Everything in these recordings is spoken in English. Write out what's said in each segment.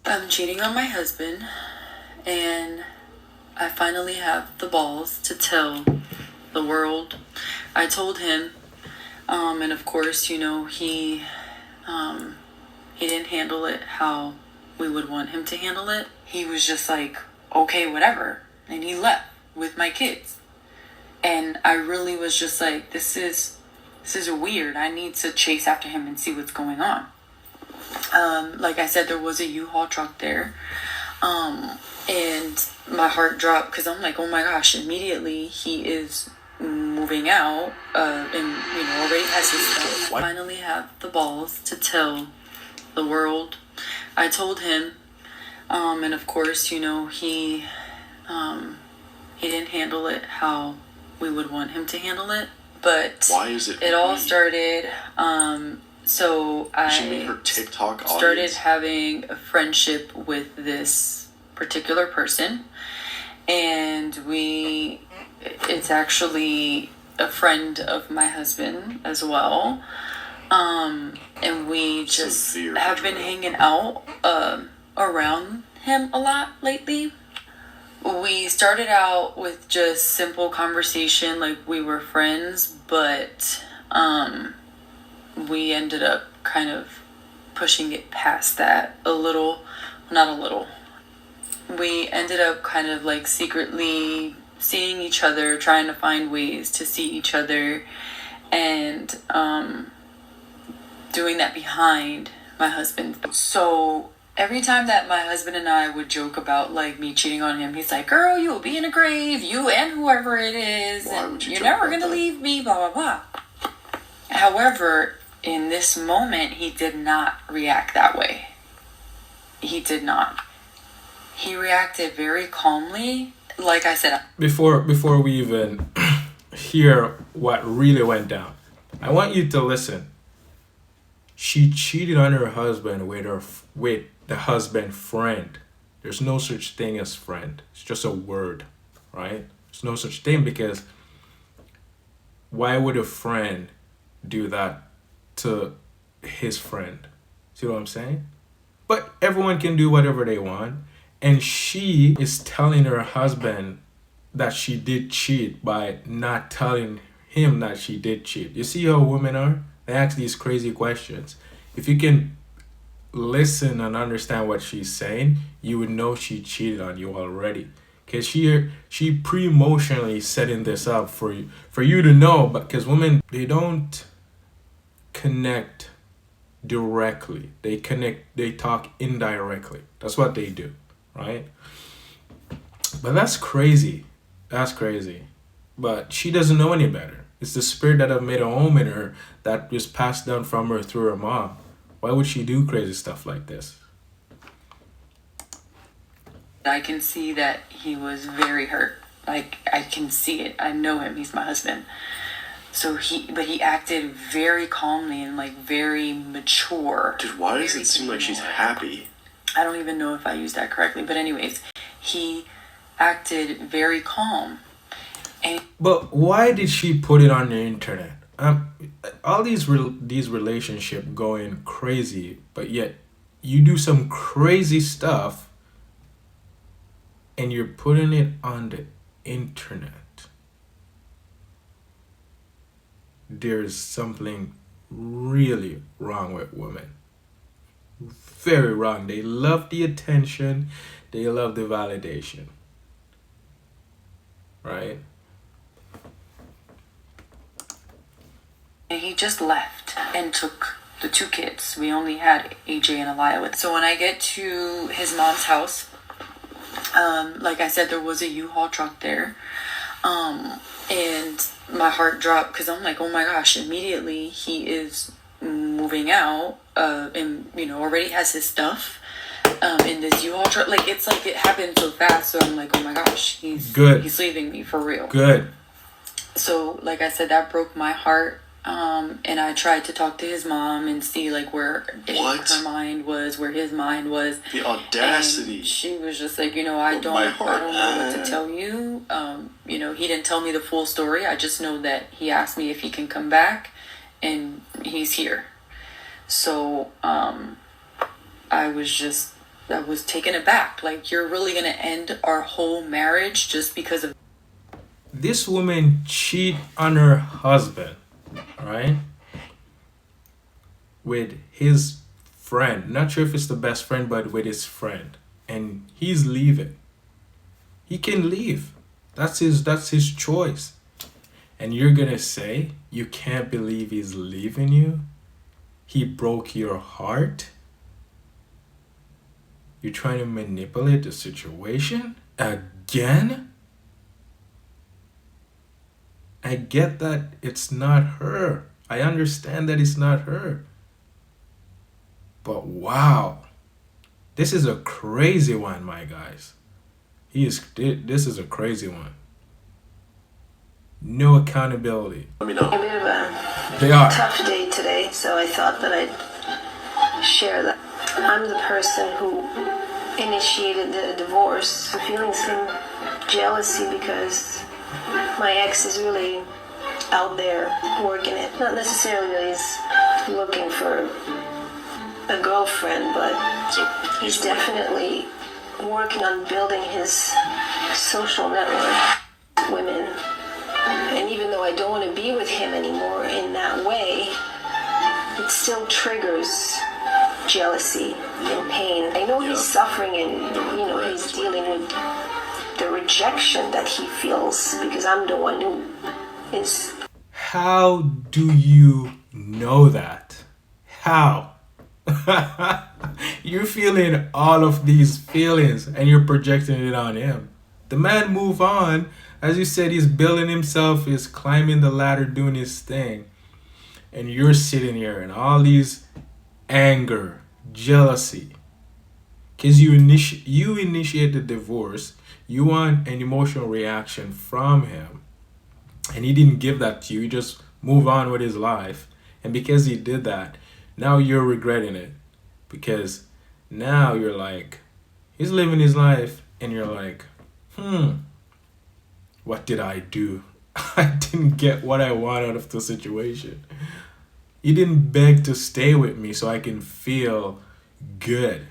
I'm cheating on my husband, and I finally have the balls to tell the world. I told him, and of course, he didn't handle it how we would want him to handle it. He was just like, okay, whatever, and he left with my kids. And I really was just like, this is weird. I need to chase after him and see what's going on. Like I said, there was a U-Haul truck there. And my heart dropped because I'm like, oh my gosh, immediately he is moving out, and already has his stuff. I finally have the balls to tell the world. I told him, and of course, he didn't handle it how we would want him to handle it. But why is it? It all started. So she made her TikTok audience. Started having a friendship with this particular person, and it's actually a friend of my husband as well. And we just have been hanging out around him a lot lately. We started out with just simple conversation, like we were friends, but we ended up kind of pushing it past that a little. Not a little. We ended up kind of like secretly seeing each other, trying to find ways to see each other, and doing that behind my husband. So every time that my husband and I would joke about like me cheating on him, he's like, girl, you will be in a grave, you and whoever it is, and you're never gonna leave me, blah blah blah. However, in this moment, he did not react that way. He did not. He reacted very calmly. Like I said, before we even hear what really went down, I want you to listen. She cheated on her husband with the husband friend. There's no such thing as friend. It's just a word, right? There's no such thing, because why would a friend do that to his friend? See what I'm saying? But everyone can do whatever they want. And she is telling her husband that she did cheat by not telling him that she did cheat. You see how women are? They ask these crazy questions. If you can listen and understand what she's saying, you would know she cheated on you already. Because she pre-emotionally setting this up for you to know. But because women, they don't connect directly. They talk indirectly. That's what they do, right? But that's crazy. That's crazy. But she doesn't know any better. It's the spirit that have made a home in her that was passed down from her through her mom. Why would she do crazy stuff like this? I can see that he was very hurt. Like, I can see it. I know him. He's my husband. So he acted very calmly and like very mature. Dude, why does it seem like she's happy? I don't even know if I used that correctly. But anyways, he acted very calm. But why did she put it on the internet? All these relationships going crazy, but yet you do some crazy stuff and you're putting it on the internet. There's something really wrong with women. Very wrong. They love the attention. They love the validation. Right? And he just left and took the two kids. We only had AJ and Aliyah with. So when I get to his mom's house, like I said, there was a U-Haul truck there. And my heart dropped because I'm like, oh my gosh, immediately he is moving out, and already has his stuff in this U-Haul truck. Like, it's like it happened so fast. So I'm like, oh my gosh, he's leaving me for real. Good. So like I said, that broke my heart. And I tried to talk to his mom and see like where her mind was, where his mind was. The audacity. And she was just like, I don't know what to tell you. He didn't tell me the full story. I just know that he asked me if he can come back, and he's here. So I was just was taken aback. Like, you're really gonna end our whole marriage just because of This woman cheat on her husband, right? With his friend. Not sure if it's the best friend, but with his friend. And he's leaving. He can leave. That's his choice. And you're gonna say you can't believe he's leaving you? He broke your heart? You're trying to manipulate the situation? Again? I get that it's not her. I understand that it's not her. But wow. This is a crazy one, my guys. This is a crazy one. No accountability. Let me know. A bit of a They are. tough day today, so I thought that I'd share that. I'm the person who initiated the divorce. I'm feeling some jealousy because my ex is really out there working it. Not necessarily that he's looking for a girlfriend, but So he's definitely working on building his social network with women. And even though I don't want to be with him anymore in that way, it still triggers jealousy and pain. I know he's suffering and, he's dealing with the rejection that he feels because I'm the one who is. How do you know that? How? You're feeling all of these feelings and you're projecting it on him. The man move on. As you said, he's building himself, he's climbing the ladder, doing his thing. And you're sitting here and all these anger, jealousy. Because you initiate the divorce. You want an emotional reaction from him. And he didn't give that to you. He just moved on with his life. And because he did that, now you're regretting it. Because now you're like, he's living his life. And you're like, what did I do? I didn't get what I want out of the situation. He didn't beg to stay with me so I can feel good.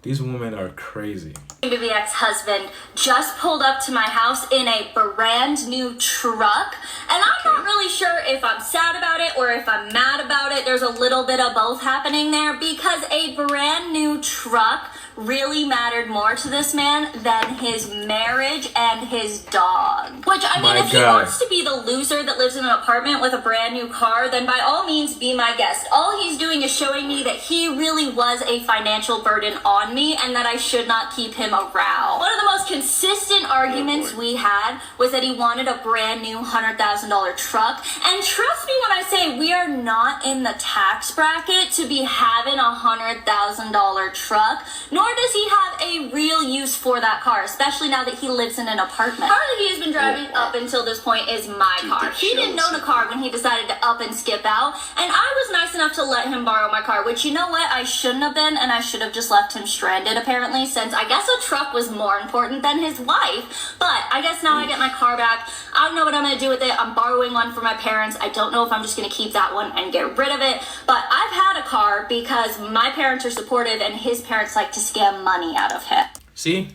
These women are crazy. The ex-husband just pulled up to my house in a brand new truck, and I'm not really sure if I'm sad about it or if I'm mad about it. There's a little bit of both happening there because a brand new truck really mattered more to this man than his marriage and his dog. Which, I mean, if he wants to be the loser that lives in an apartment with a brand new car, then by all means be my guest. All he's doing is showing me that he really was a financial burden on me and that I should not keep him around. One of the most consistent arguments we had was that he wanted a brand new $100,000 truck. And trust me when I say we are not in the tax bracket to be having a $100,000 truck, nor does he have a real use for that car, especially now that he lives in an apartment. The car that he has been driving up until this point is my car. He didn't own a car when he decided to up and skip out, and I was nice enough to let him borrow my car, which, you know what, I shouldn't have been, and I should have just left him stranded, apparently, since I guess a truck was more important than his wife. But I guess now I get my car back. I don't know what I'm going to do with it. I'm borrowing one from my parents. I don't know if I'm just going to keep that one and get rid of it, but I've had a car because my parents are supportive and his parents like to scam money out of him. See?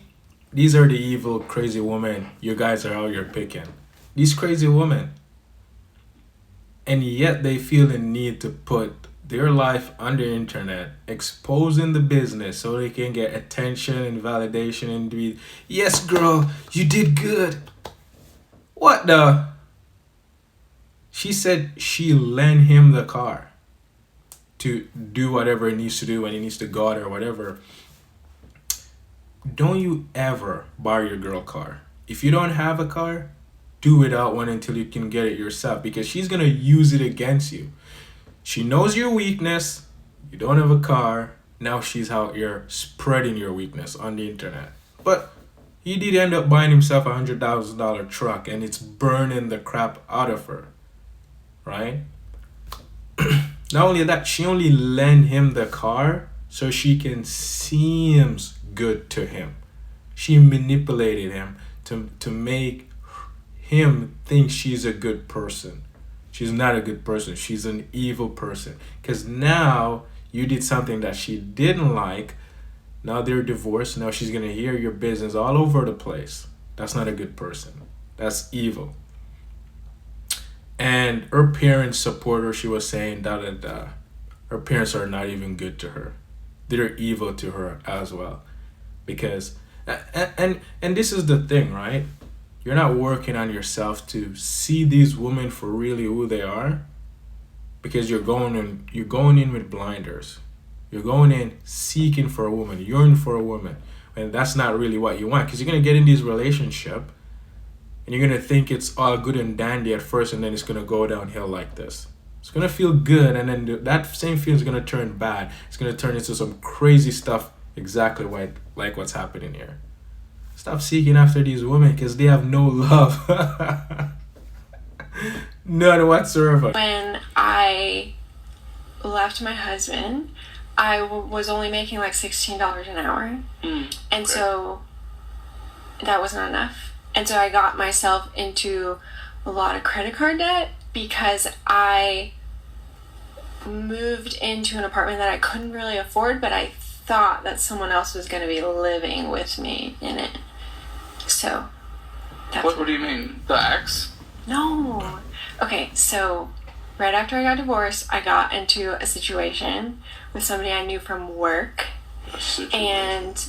These are the evil, crazy women you guys are out here picking. These crazy women. And yet they feel the need to put their life on the internet, exposing the business so they can get attention and validation and be, yes, girl, you did good. What the? She said she lent him the car to do whatever it needs to do when he needs to go out or whatever. Don't you ever borrow your girl car. If you don't have a car, do without one until you can get it yourself, because she's going to use it against you. She knows your weakness. You don't have a car. Now she's out here spreading your weakness on the internet. But he did end up buying himself a $100,000 truck, and it's burning the crap out of her. Right? Not only that, she only lent him the car so she can seem good to him. She manipulated him to make him think she's a good person. She's not a good person. She's an evil person. Because now You did something that she didn't like. Now they're divorced. Now she's gonna hear your business all over the place. That's not a good person. That's evil. And her parents support her. She was saying that her parents are not even good to her. They're evil to her as well. Because and this is the thing, right? You're not working on yourself to see these women for really who they are, because you're going in with blinders. You're going in seeking for a woman, yearning for a woman, and that's not really what you want. Because you're gonna get in this relationship, and you're gonna think it's all good and dandy at first, and then it's gonna go downhill like this. It's gonna feel good, and then that same feeling is gonna turn bad. It's gonna turn into some crazy stuff, exactly like what's happening here. Stop seeking after these women because they have no love. None whatsoever. When I left my husband, I was only making like $16 an hour. And so that was not enough. And so I got myself into a lot of credit card debt because I moved into an apartment that I couldn't really afford, but I thought that someone else was going to be living with me in it. So that's what do you mean? The ex? No. Okay, so right after I got divorced, I got into a situation with somebody I knew from work. And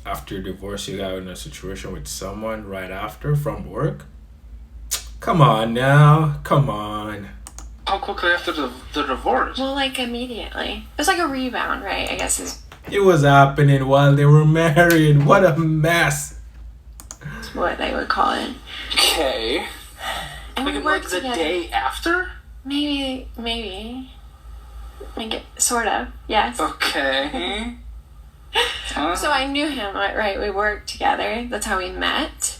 after divorce, you got in a situation with someone right after from work? Come on now. Come on. How quickly after the divorce? Well, like immediately. It was like a rebound, right? I guess is It was happening while they were married. What a mess. what they would call it. Okay. And we Like worked the together. day after? Maybe. Like, sort of, yes. Okay. So I knew him, right? We worked together. That's how we met.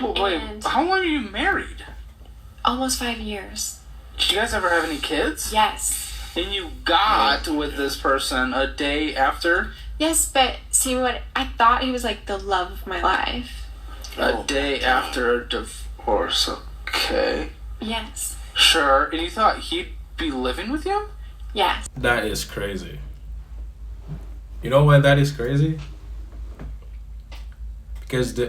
Well, wait, And- how long are you married? Almost 5 years. Did you guys ever have any kids? Yes. And you got with this person a day after? Yes, but see what I thought he was like the love of my life. A day after a divorce. Okay. Yes. Sure. And you thought he'd be living with you? Yes. That is crazy. You know why that is crazy? Because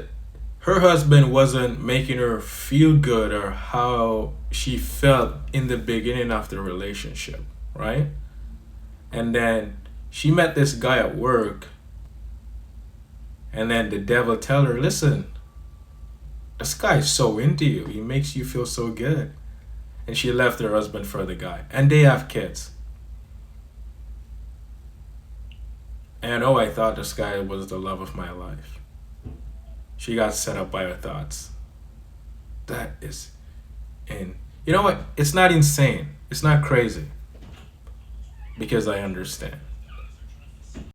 her husband wasn't making her feel good or how she felt in the beginning of the relationship, right? And then she met this guy at work, and then the devil tell her, listen, this guy's so into you. He makes you feel so good. And she left her husband for the guy. And they have kids. And I thought this guy was the love of my life. She got set up by her thoughts. That is you know what? It's not insane. It's not crazy. Because I understand.